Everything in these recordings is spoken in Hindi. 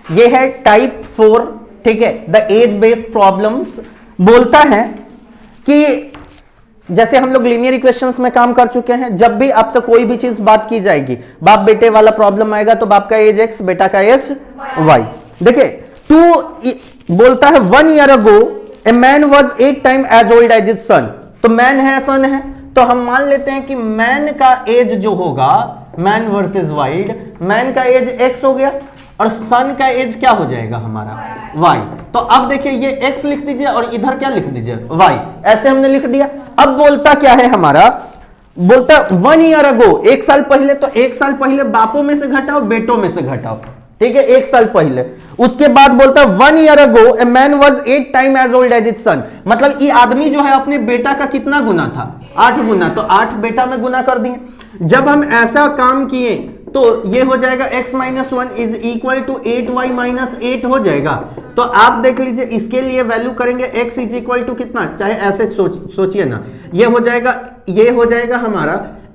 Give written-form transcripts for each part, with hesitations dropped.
ये है टाइप 4, ठीक है, द एज बेस्ड प्रॉब्लम्स। बोलता है कि जैसे हम लोग लीनियर इक्वेशंस में काम कर चुके हैं, जब भी आपसे कोई भी चीज बात की जाएगी, बाप बेटे वाला प्रॉब्लम आएगा तो बाप का एज x, बेटा का एज y। देखिए टू बोलता है 1 year ago a man was 8 time as old as is son. तो मैन है, सन है, तो हम मान लेते हैं कि मैन का एज जो होगा, मैन वर्सेस वाइल्ड, मैन का एज x हो गया और सन का एज क्या हो जाएगा हमारा y। तो अब देखिए ये x लिख दीजिए और इधर क्या लिख दीजिए y, ऐसे हमने लिख दिया। अब बोलता क्या है हमारा, बोलता 1 year ago, 1 साल पहले, तो 1 साल पहले बापों में से घटाओ, बेटों में से घटाओ, ठीक है, 1 साल पहले। उसके बाद बोलता 1 year ago a man was 8 time as old as is son. मतलब ये आदमी जो है अपने बेटा का कितना गुना था, 8 गुना, तो 8 बेटा में गुना कर दिए। जब हम ऐसा काम किए तो ये हो जाएगा x minus 1 is equal to 8y minus 8 हो जाएगा। तो आप देख लीजिए इसके लिए वैल्यू करेंगे x इज इक्वल टू कितना, चाहे ऐसे सोचिए ना, ये हो जाएगा हमारा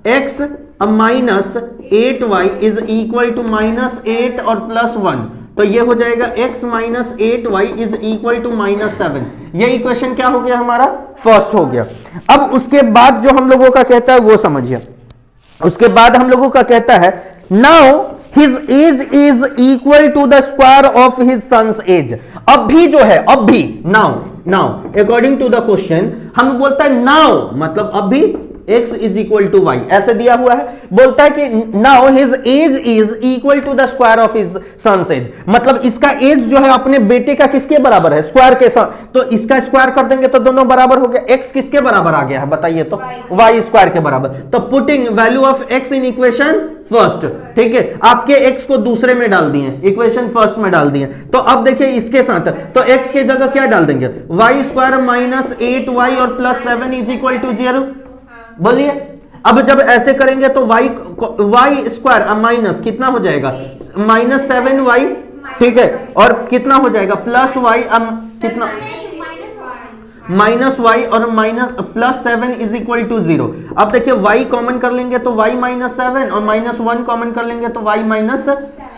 x minus 8y is equal to minus 8 और प्लस 1, तो ये हो जाएगा x minus 8y is equal to minus 7। ये इक्वेशन क्या हो गया हमारा, फर्स्ट हो गया। अब उसके बाद जो हम लोगों का कहता है वो समझिए। उसके बाद हम लोगों का कहता है now his age is equal to the square of his son's age. अब भी जो है, अब भी now according to the question हम बोलता है नाउ मतलब अब भी x is equal to Y, ऐसे दिया हुआ है। बोलता है कि now his age is equal to the square of his son's age, मतलब इसका एज जो है अपने बेटे का किसके बराबर है, स्क्वायर के साथ, तो इसका स्क्वायर कर देंगे तो दोनों बराबर हो गया। x किसके बराबर आ गया है बताइए तो, y स्क्वायर के बराबर। तो putting value of x in equation first, ठीक है, आपके x को दूसरे में डाल दिए, इक्वेशन फर्स्ट में डाल दिए। तो अब देखिए इसके साथ, तो x के जगह क्या डाल देंगे, y स्क्वायर माइनस 8y और प्लस 7 इज इक्वल टू 0। बोलिए, अब जब ऐसे करेंगे तो y स्क्वायर माइनस कितना हो जाएगा, माइनस 7y, ठीक है, और कितना हो जाएगा प्लस y, कितना माइनस y और minus plus 7 is equal to 0। अब देखिए y कॉमन कर लेंगे तो y माइनस 7 और माइनस 1 कॉमन कर लेंगे तो y minus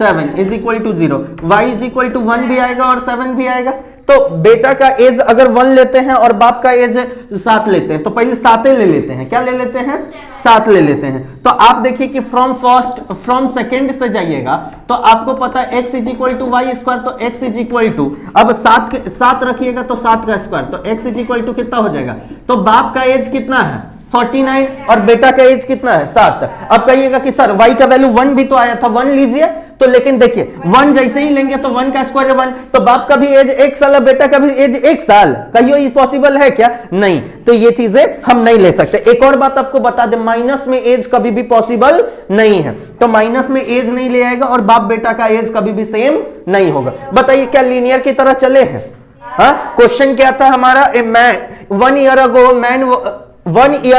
7 is equal to 0। y is equal to 1 भी आएगा और 7 भी आएगा। तो बेटा का एज अगर 1 लेते हैं और बाप का एज 7 लेते हैं, तो पहले 7 ले लेते हैं, क्या ले लेते हैं, 7 ले लेते हैं। तो आप देखिए कि फ्रॉम सेकेंड से जाइएगा तो आपको पता है x is equal to y square, तो x इज इक्वल टू, अब 7 रखिएगा तो 7 का स्क्वायर, तो x इज इक्वल टू कितना हो जाएगा, तो बाप का एज कितना है 49 और बेटा का एज कितना है 7। अब कहिएगा कि सर y का वैल्यू 1 भी तो आया था, 1 लीजिए, तो लेकिन देखिए 1 जैसे ही लेंगे तो 1 का स्क्वायर 1, तो बाप का भी एज 1 साल और बेटा का भी एज 1 साल, कहियो ये पॉसिबल है क्या, नहीं, तो ये चीजें हम नहीं ले सकते। एक और बात आपको बता दें, माइनस में एज कभी भी पॉसिबल नहीं है, तो माइनस में एज नहीं ले आएगा और बाप बेटा का एज कभी भी सेम नहीं होगा। बताइए क्या लीनियर की तरह चले हैं। हाँ, क्वेश्चन क्या था हमारा, a man 1 year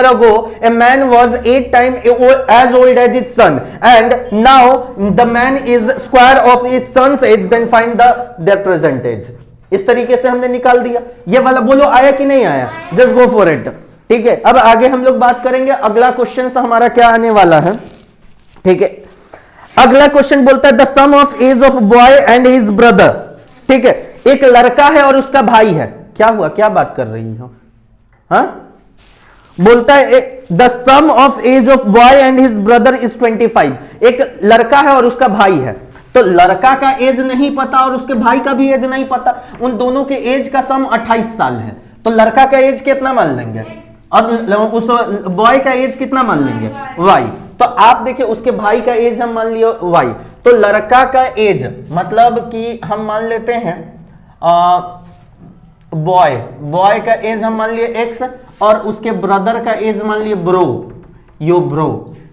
ago a man was 8 times as old as his son and now the man is square of his son's age, then find their present age। इस तरीके से हमने निकाल दिया। ये वाला बोलो आया कि नहीं आया, जस्ट गो फॉर इट, ठीक है। अब आगे हम लोग बात करेंगे, अगला क्वेश्चन हमारा क्या आने वाला है, ठीक है। अगला क्वेश्चन बोलता है the sum of age of boy and his brother, ठीक है, एक लड़का है और उसका भाई है। क्या हुआ, क्या बात कर रही हो, हाँ, बोलता है the sum of age of boy and his brother is 25। एक लड़का है और उसका भाई है, तो लड़का का एज नहीं पता और उसके भाई का भी एज नहीं पता, उन दोनों के एज का सम 28 साल है, तो लड़का का एज कितना मान लेंगे और उस बॉय का एज कितना मान लेंगे y। तो आप देखिए उसके भाई का एज हम मान लिया y, तो लड़का का एज मतलब कि हम मान लेते हैं बॉय का एज हम मान लिए x और उसके ब्रदर का एज मान लिए ब्रो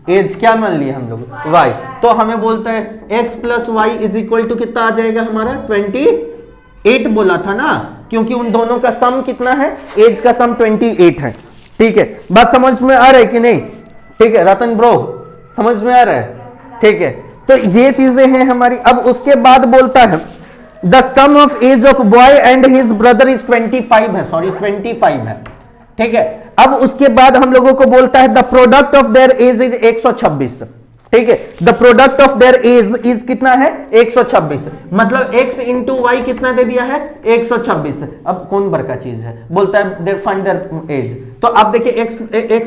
एज क्या मान लिए हम लोग y। तो हमें बोलते हैं x plus y is equal to कितना आ जाएगा हमारा 28 बोला था ना, क्योंकि उन दोनों का सम कितना है, एज का सम 28 है, ठीक है। बात समझ में आ रहा है कि नहीं, ठीक है रतन ब्रो, समझ में आ रहा है, ठीक है। तो ये चीजें हैं हमारी। अब उसके बाद बोलता है the sum of age of boy and his brother is 25 है, सॉरी 25 है, ठीक है। अब उसके बाद हम लोगों को बोलता है the product of their age is 126, ठीक है। The product of their age is कितना है 126, मतलब x इंटू वाई कितना दे दिया है 126। अब कौन बड़का चीज है, बोलता है देयर फाइंड देयर एज। तो आप देखिए x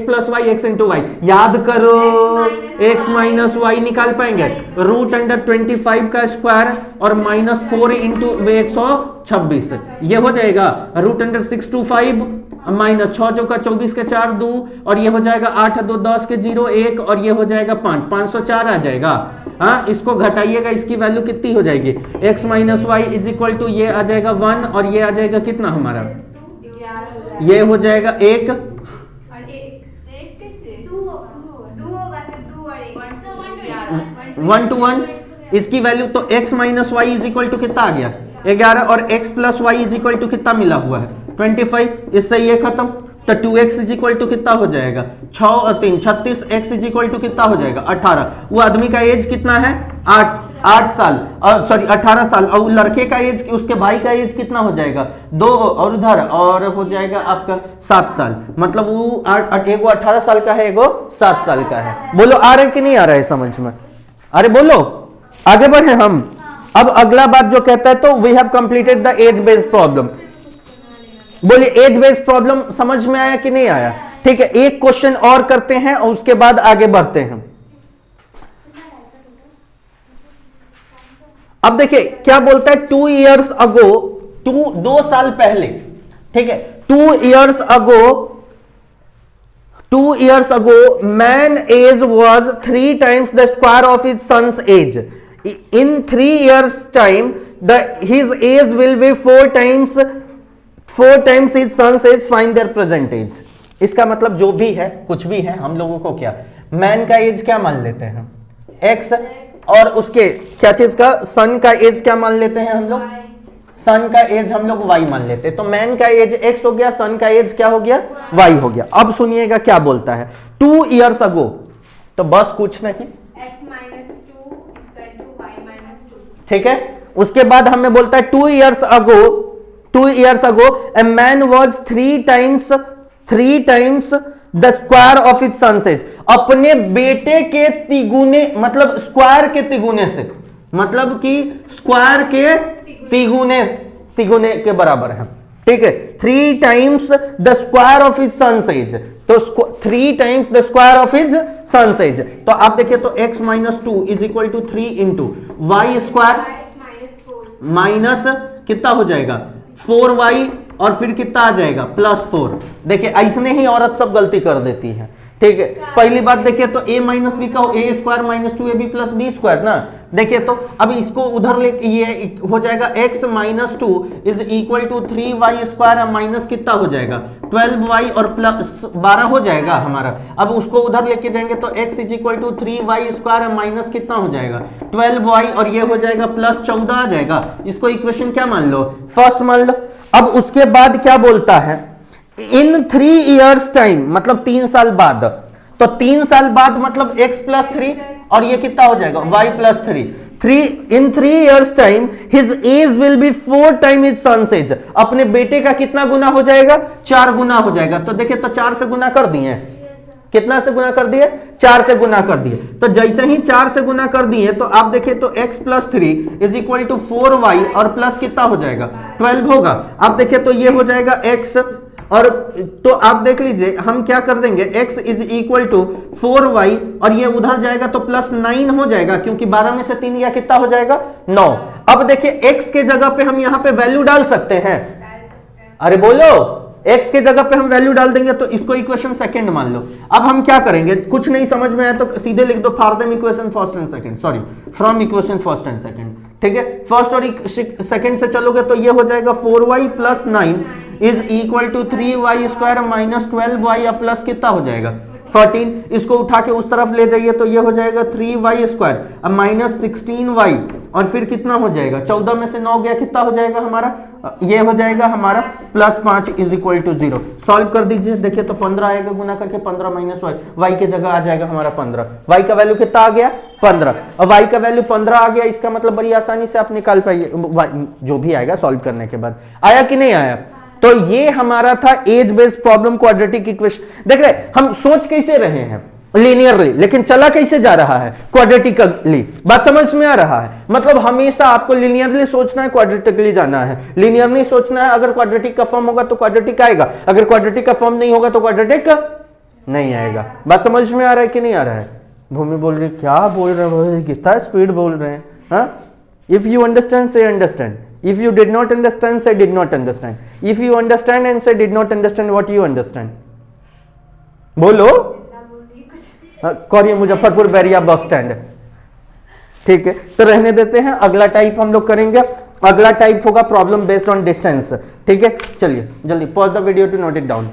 plus y x into y, याद करो x माइनस वाई निकाल पाएंगे, रूट अंडर 25 का स्क्वायर और माइनस 4 इंटू 126, ये हो जाएगा रूट अंडर 625 माइनस 6 चौका 24 के 4 2, और ये हो जाएगा 8 2 10 के 0 1, और ये हो जाएगा 5 504 आ जाएगा। हाँ, इसको घटाइएगा, इसकी वैल्यू कितनी हो जाएगी x minus y is equal to ये आ जाएगा 1, और ये आ जाएगा कितना हमारा, ये हो जाएगा 1 1 to 1, इसकी वैल्यू तो x minus y is equal to कितना आ गया 11, और x plus y is equal to कितना मिला हुआ है 25, इससे ये खत्म। तो 2x इज इक्वल टू कितना हो जाएगा 6 और 3 36, x इज इक्वल टू कितना हो जाएगा 18। वो आदमी का एज कितना है 8 साल, सॉरी 18 साल, और लड़के का एज, उसके भाई का एज कितना हो जाएगा 2, और उधर और हो जाएगा आपका 7 साल, मतलब वो एगो 18 साल का है, एगो 7 साल का है। बोलो आ रहा है कि नहीं आ रहा है समझ में, अरे बोलो आगे बढ़े हम। अब अगला बात जो कहता है, तो we have completed the age based problem. बोलिए एज बेस्ड प्रॉब्लम समझ में आया कि नहीं आया? ठीक है, एक क्वेश्चन और करते हैं और उसके बाद आगे बढ़ते हैं। अब देखिए क्या बोलता है, 2 years ago, 2 साल पहले, ठीक है, 2 years ago man age was 3 times the square of his son's age. In 3 years time his age will be 4 times his son's age. Find their present age. इसका मतलब जो भी है, कुछ भी है, हम लोगों को क्या मैन का एज क्या मान लेते हैं x, और उसके क्या चीज का सन का एज क्या मान लेते हैं हम लोग, सन का एज हम लोग y मान लेते हैं। तो मैन का एज x हो गया, सन का एज क्या हो गया y हो गया। अब सुनिएगा क्या बोलता है, 2 years ago, तो बस कुछ नहीं, x minus 2 is equal to y minus 2, ठीक है। उसके बाद हमें बोलता है 2 years ago a man was 3 times the square of it son's age, अपने बेटे के तिगुने, मतलब स्क्वायर के तिगुने से, मतलब कि स्क्वायर के तिगुने के बराबर है, ठीक है। 3 times the square of his son's age, तो 3 times the square of his son's age. तो आप देखिए तो x minus 2 is equal to 3 into y square minus कितना हो जाएगा 4y, और फिर कितना आ जाएगा +4। देखिए ऐसने ही औरत सब गलती कर देती है, ठीक है। पहली बात देखिए तो a माइनस बी का a square minus 2ab plus b square ना, देखिए तो अब इसको उधर ले, ये हो जाएगा x minus 2 is equal to 3y square, minus कितना हो जाएगा 12y और प्लस 12 हो जाएगा हमारा। अब उसको उधर लेके जाएंगे तो x is equal to 3y square minus कितना हो जाएगा 12y, और ये हो जाएगा प्लस 14 आ जाएगा। इसको इक्वेशन क्या मान लो, फर्स्ट मान लो। अब उसके बाद क्या बोलता है, इन 3 years टाइम, मतलब 3 साल बाद, तो 3 साल बाद मतलब x प्लस 3, और ये कितना हो जाएगा y plus 3। In 3 years time his age will be 4 time his son's age, अपने बेटे का कितना गुना हो जाएगा 4 गुना हो जाएगा। तो देखिए तो 4 से गुना कर दिए, कितना से गुना कर दिए 4 से गुना कर दिए। तो जैसे ही 4 से गुना कर दिए तो आप देखिए तो x plus 3 is equal to 4y, और प्लस कितना हो जाएगा 12 होगा। आप देखिए तो ये हो जाएगा x, और तो आप देख लीजिए हम क्या कर देंगे, x is equal to 4y, और ये उधर जाएगा तो प्लस 9 हो जाएगा, क्योंकि 12 में से 3 गया कितना हो जाएगा 9। अब देखिए x के जगह पे हम यहाँ पे वैल्यू डाल सकते हैं, अरे बोलो x के जगह पे हम वैल्यू डाल देंगे, तो इसको इक्वेशन सेकंड मान लो। अब हम क्या करेंगे, कुछ नहीं समझ में आया तो सीधे लिख दो from equation first and second, sorry from equation first and second, ठीक है। फर्स्ट और सेकंड से चलोगे तो ये हो जाएगा 4y plus 9 is equal to 3y square minus 12y, plus कितना हो जाएगा 14। इसको उठा के उस तरफ ले जाइए तो ये हो जाएगा 3y स्क्वायर अब माइनस 16y, और फिर कितना हो जाएगा 14 में से 9 गया, कितना हो जाएगा हमारा, ये हो जाएगा हमारा plus 5 is equal to 0। Solve कर दीजिए, देखिए तो 15 आएगा, गुना करके 15 माइनस y के जगह आ जाएगा हमारा 15। y का वैल्यू कितना आ गया 15, और y का वैल्यू 15 आ गया, इसका मतलब बड़ी आसानी से आप निकाल पाइए, जो भी आएगा सॉल्व करने के बाद। आया कि नहीं आया? तो ये हमारा था age based problem quadratic equation. देख रहे हम सोच कैसे रहे हैं, लीनियरली, लेकिन चला कैसे जा रहा है? क्वाड्रेटिकली। बात समझ में आ रहा है? मतलब हमेशा आपको लीनियरली सोचना है, क्वाड्रेटिकली जाना है। लीनियर नहीं सोचना है, अगर क्वाड्रेटिक का फॉर्म होगा तो क्वाड्रेटिक आएगा, अगर क्वाड्रेटिक का फॉर्म नहीं होगा तो क्वाड्रेटिक नहीं आएगा। बात समझ में आ रहा है कि नहीं आ रहा है? भूमि बोल रही क्या बोल रहे हैं, कितना स्पीड बोल रहे हैं। हाँ, if you understand say understand, if you did not understand say did not understand, if you understand and say did not understand what you understand. बोलो। Kauriya Muzaffarpur Bairiya bus stand. ठीक है, तो रहने देते हैं, अगला टाइप हम लोग करेंगे। अगला टाइप होगा प्रॉब्लम बेस्ड ऑन डिस्टेंस। ठीक है, चलिए जल्दी pause the video to note it down.